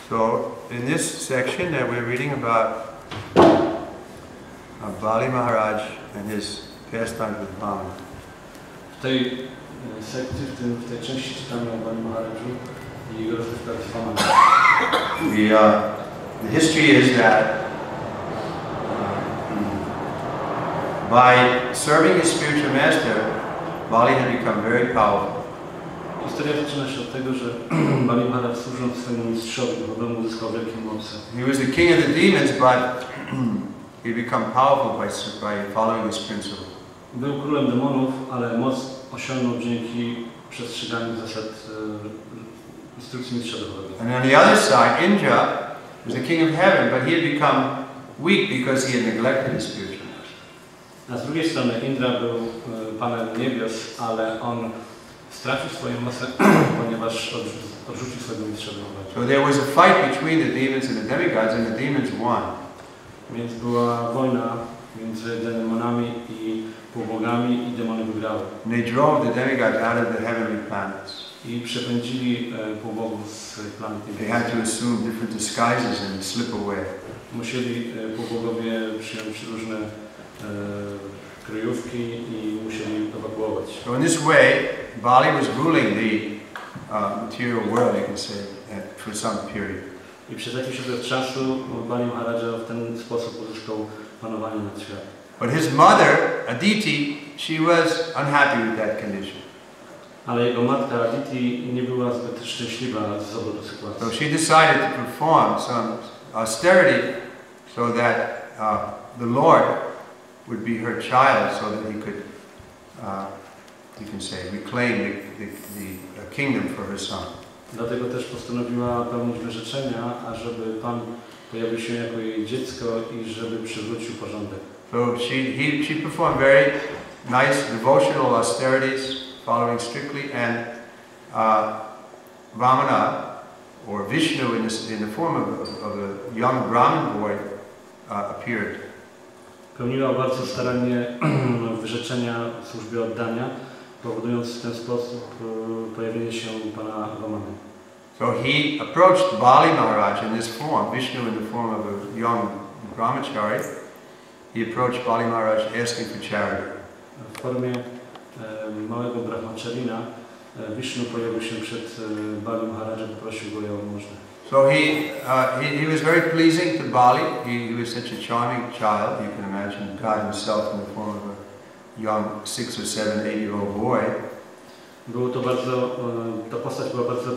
So in this section that we're reading about Bali Maharaj and his pastimes with Vamana. W tej sekcji, w tej części czytamy o Bali Maharadżu i jego rozrywkach z Vamana. The history is that by serving his spiritual master, Bali had become very powerful. Historia zaczyna się od tego, że Bali Maharaj, służąc swojemu mistrzowi duchowemu, uzyskał wielkie moce. He was the king of the demons, but he became powerful by following this principle. Był królem demonów, ale moc osiągnął dzięki przestrzeganiu zasad instrukcji mistrza duchowego. And on the other side, Indra was the king of heaven, but he had become weak because he had neglected his spiritual master. A z drugiej strony Indra był panem niebios, ale on stracił swoją mocę, ponieważ odrzucił swojego mistrza duchowego. So there was a fight between the demons and the demigods, and the demons won. Więc była wojna między demonami i półbogami i demony wygrały. And they drove the demigods out of the heavenly planets. I przepędzili półbogów z planet They niebieskich. had to assume different disguises and slip away. Musieli półbogowie przyjąć różne kryjówki i musieli ewakuować. So in this way, Bali was ruling the material world, you can say, for some period. I przez jakiś okres czasu Bali Maharadża w ten sposób uzyskał panowanie nad światem. But his mother, Aditi, she was unhappy with that condition. Ale jego matka Aditi nie była zbyt szczęśliwa z powodu sytuacji. So she decided to perform some austerity so that the Lord would be her child, so that he could, you can say, reclaim the kingdom for her son. Dlatego też postanowiła pełnić wyrzeczenia, ażeby Pan pojawił się jako jej dziecko i żeby przywrócił porządek. So she performed very nice devotional austerities, following strictly, and Vamana, or Vishnu in the form of a young Brahmin boy, appeared. Pełniła bardzo starannie wyrzeczenia w służbie oddania, powodując w ten sposób pojawienie się Pana Vamany. So he approached Bali Maharaj in this form, Vishnu in the form of a young brahmachari. He approached Bali Maharaj asking for charity. W formie małego brahmacharina Vishnu pojawił się przed Bali Maharadża i poprosił go o almużnę. So he was very pleasing to Bali. He was such a charming child. You can imagine God himself in the form of a young 6 or 7, 8-year-old boy. Było to bardzo, ta postać była bardzo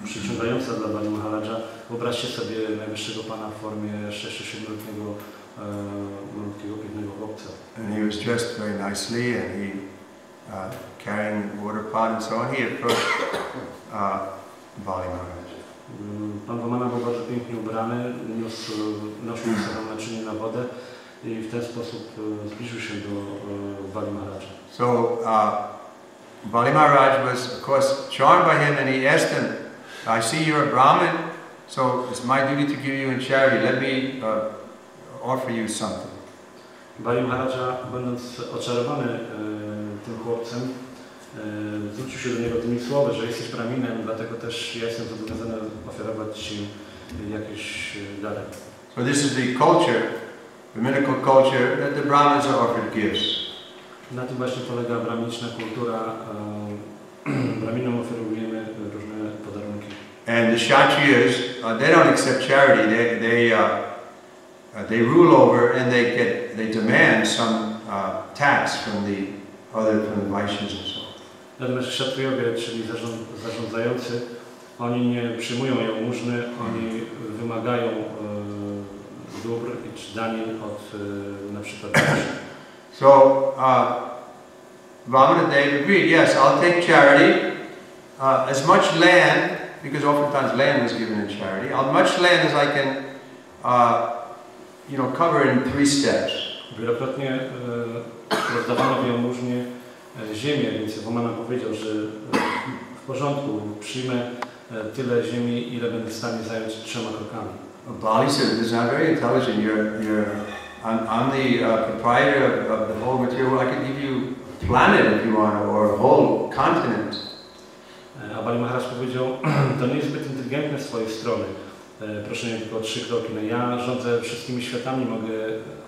przyciągająca dla Bali Maharadża. Wyobraźcie sobie najwyższego Pana w formie 6-7-letniego malutkiego, pięknego chłopca. And he was dressed very nicely, and he carrying a water pot and so on. He approached Bali Maharaj. Pan Vamana był bardzo pięknie ubrany, nosił sobie naczynie na wodę i w ten sposób zbliżył się do Bali Maharadża. So Bali Maharaj was, of course, charmed by him, and he asked him, "I see you're a Brahmin, so it's my duty to give you in charity. Let me offer you something." Bali Maharadża, będąc oczarowany tym chłopcem, zwrócił się do niego tymi słowy, że jesteś Brahminem, dlatego też ja jestem zobowiązany ofiarować Ci jakieś dary. So this is the culture, the mythical culture, that the Brahmins are offered gifts. Na tym właśnie polega brahminiczna kultura. Brahminom oferujemy różne podarunki. And the Kshatriyas, they don't accept charity. They rule over, and they demand some tax from the Vaishyas and so on. Natomiast kszatrijowie, czyli zarządzający, oni nie przyjmują jałmużny, oni wymagają dóbr czy danin od na przykład So Vamana Dev agreed, yes, I'll take charity, as much land, because oftentimes land was given in charity, as much land as I can, cover in 3 steps. Wielokrotnie rozdawano w jałmużnie ziemię, więc Vamana powiedział, że w porządku, przyjmę tyle ziemi, ile będę w stanie zająć 3 krokami. Bali said, "This is not very intelligent. I'm the proprietor of the whole material world. I could give you a planet if you want, or a whole continent." A Bali Maharaj powiedział, to nie jest zbyt inteligentne z twojej strony. Proszę nie tylko o 3 kroki. No ja rządzę wszystkimi światami, mogę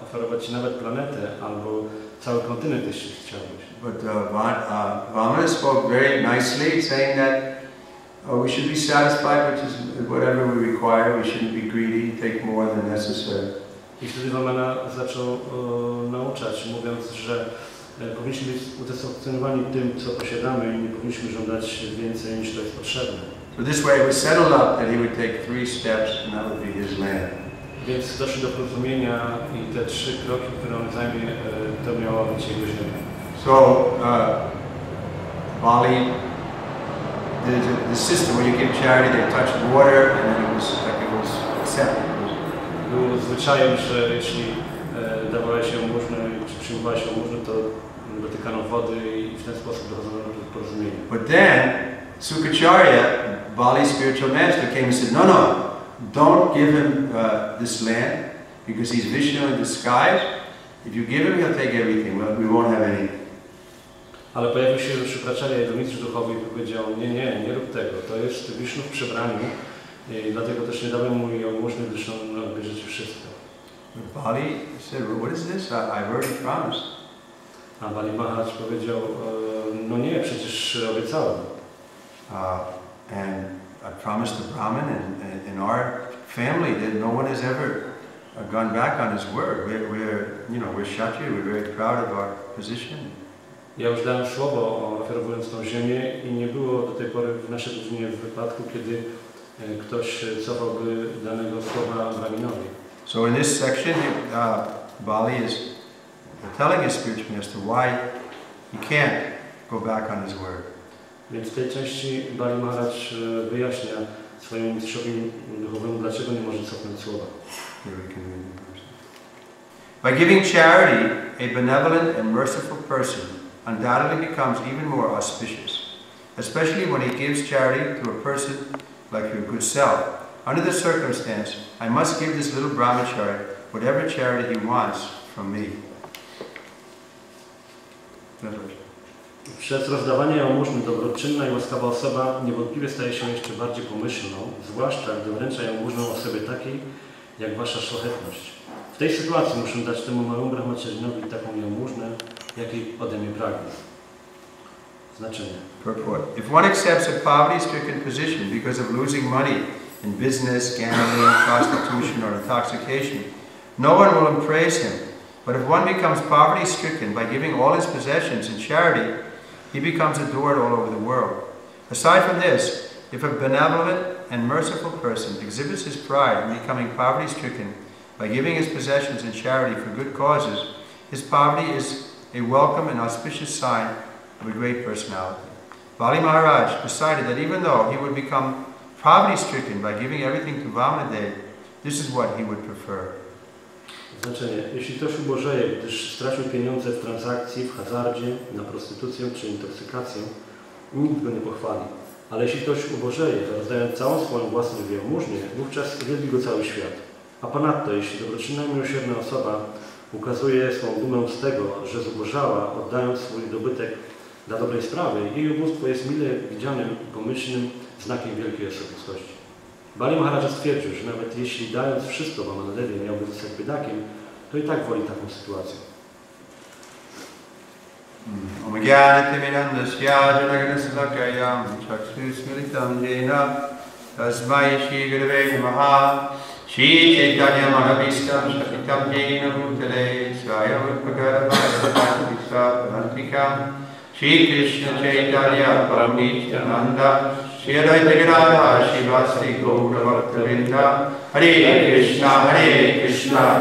oferować ci nawet planetę albo cały kontynent, jeśli chciałbyś. But Vamana spoke very nicely, saying that we should be satisfied with whatever we require. We shouldn't be greedy, take more than necessary. I wtedy Vamana zaczął nauczać, mówiąc, że powinniśmy być utysakcjonowani tym, co posiadamy i nie powinniśmy żądać więcej niż to jest potrzebne. So this way it was settled up that he would take 3 steps and that would be his land. Więc doszli do porozumienia i te 3 kroki, które on zajmie, to miała być jego ziemia. So Bali, the system where you give charity, they touched water and then it was accepted. Był zwyczajem, że jeśli dawałeś się jałmużnę, czy przyjmowałeś jałmużnę, to dotykano wody i w ten sposób dochodzono do porozumienia. But then Sukacharya, Bali's spiritual master, came and said, no, don't give him this land because he's Vishnu in disguise. If you give him, he'll take everything. We won't have anything. Ale pojawił się Shukracharya, jego mistrz duchowy, i powiedział, nie rób tego, to jest Vishnu w przebraniu i dlatego też nie dałem mu jałmużny, gdyż on odbierze ci wszystko. But Bali said, well, what is this? I've already promised. A Bali Maharaj powiedział, no nie, przecież obiecałem. And I promised the Brahmin and in our family that no one has ever gone back on his word. We're Kshatriya, we're very proud of our position. Ja już dałem słowo, oferowując tą ziemię i nie było do tej pory w naszej rodzinie wypadku, kiedy ktoś cofałby danego słowa Brahminowi. So in this section, Bali is telling his spiritual master why he can't go back on his word. Więc w tej części Bali Maharaj wyjaśnia swojemu mistrzowi duchowemu, dlaczego nie może cofnąć słowa. By giving charity, a benevolent and merciful person undoubtedly becomes even more auspicious, especially when he gives charity to a person like your good self. Under this circumstance, I must give this little brahmachari whatever charity he wants from me. Przez rozdawanie jałmużny dobroczynna i łaskawa osoba niewątpliwie staje się jeszcze bardziej pomyślną, zwłaszcza gdy wręcza jałmużnę osobie takiej, jak wasza szlachetność. W tej sytuacji muszę dać temu małemu brahmacharinowi taką jałmużnę, jakiej ode mnie pragnie. Znaczenie. Purport. If one accepts a poverty-stricken position because of losing money in business, gambling, prostitution, or intoxication, no one will praise him. But if one becomes poverty-stricken by giving all his possessions in charity, he becomes adored all over the world. Aside from this, if a benevolent and merciful person exhibits his pride in becoming poverty-stricken by giving his possessions in charity for good causes, his poverty is a welcome and auspicious sign of a great personality. Bali Maharaj decided that even though he would become poverty-stricken by giving everything to Vamanadev, this is what he would prefer. Znaczenie. Jeśli ktoś ubożeje, gdyż stracił pieniądze w transakcji, w hazardzie, na prostytucję czy intoksykację, nikt go nie pochwali. Ale jeśli ktoś ubożeje, rozdając całą swoją własność w jałmużnie, wówczas wielbi go cały świat. A ponadto, jeśli dobroczynna i miłosierna osoba ukazuje swą dumę z tego, że zubożała, oddając swój dobytek dla dobrej sprawy, jej ubóstwo jest mile widzianym i pomyślnym znakiem wielkiej osobistości. Bali Maharaj stwierdził, że nawet jeśli dając wszystko Vamanadevi miałby zostać biedakiem, to i tak woli taką sytuację. Shri Chaitanya Mahavishtam Shakitam Jena Bhutale Swaya Utpagara Shri Krishna Chaitanya Paramnityananda Shri Advaita Gadadhara Shivasti Gaura Bhaktavinda Hare Krishna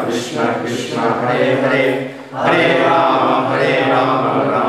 Krishna Krishna Hare Hare Hare Rama Rama